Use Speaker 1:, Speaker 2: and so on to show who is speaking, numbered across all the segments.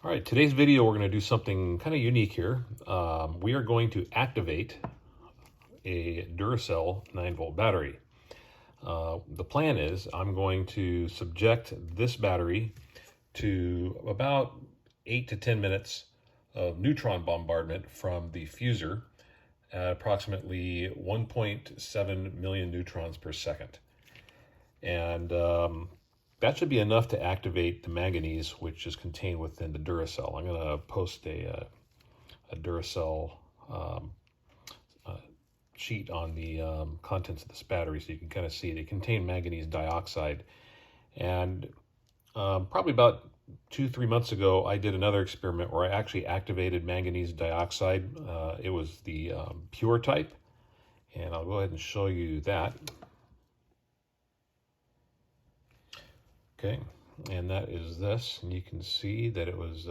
Speaker 1: All right, today's video we're going to do something kind of unique here. We are going to activate a Duracell 9-volt battery. The plan is I'm going to subject this battery to about 8 to 10 minutes of neutron bombardment from the fuser at approximately 1.7 million neutrons per second. And that should be enough to activate the manganese, which is contained within the Duracell. I'm going to post a Duracell sheet on the contents of this battery so you can kind of see it. It contains manganese dioxide. And probably about 2-3 months ago, I did another experiment where I actually activated manganese dioxide. It was the pure type. And I'll go ahead and show you that. Okay, and that is this, and you can see that it was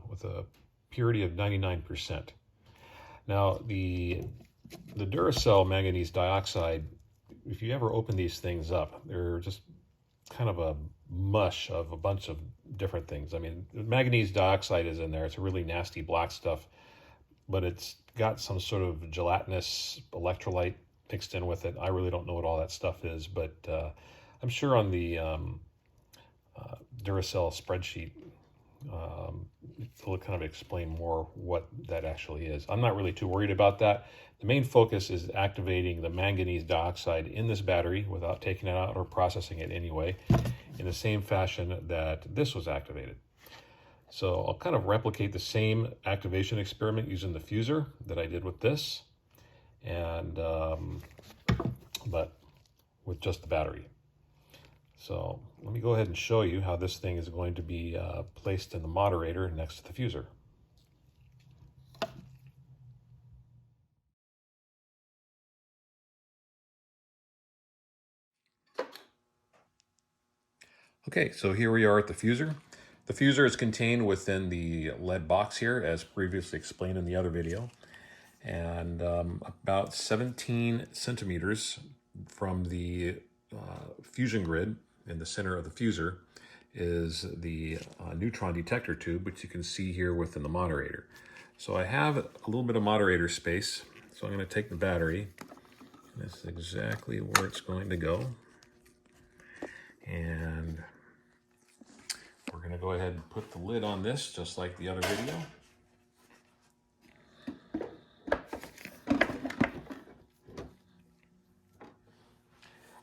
Speaker 1: with a purity of 99%. Now, the Duracell manganese dioxide, if you ever open these things up, they're just kind of a mush of a bunch of different things. I mean, manganese dioxide is in there. It's a really nasty black stuff, but it's got some sort of gelatinous electrolyte mixed in with it. I really don't know what all that stuff is, but I'm sure on the Duracell spreadsheet, it'll kind of explain more what that actually is. I'm not really too worried about that. The main focus is activating the manganese dioxide in this battery without taking it out or processing it anyway, in the same fashion that this was activated. So I'll kind of replicate the same activation experiment using the fuser that I did with this, and but with just the battery. So let me go ahead and show you how this thing is going to be placed in the moderator next to the fuser. Okay, so here we are at the fuser. The fuser is contained within the lead box here, as previously explained in the other video. And about 17 centimeters from the fusion grid in the center of the fuser is the neutron detector tube, which you can see here within the moderator. So I have a little bit of moderator space, so I'm going to take the battery. This is exactly where it's going to go. And we're going to go ahead and put the lid on this, just like the other video.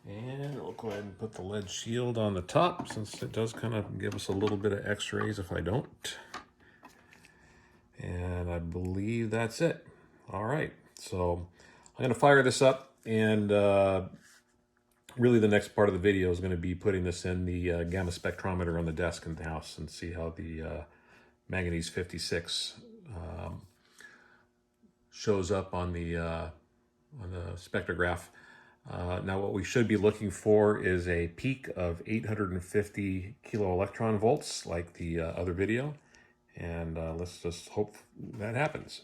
Speaker 1: And we'll go ahead and put the lead shield on the top, since it does kind of give us a little bit of x-rays if I don't. And I believe that's it. All right, so I'm going to fire this up, and really the next part of the video is going to be putting this in the gamma spectrometer on the desk in the house and see how the manganese 56 shows up on the spectrograph. Now what we should be looking for is a peak of 850 kilo electron volts like the other video, and let's just hope that happens.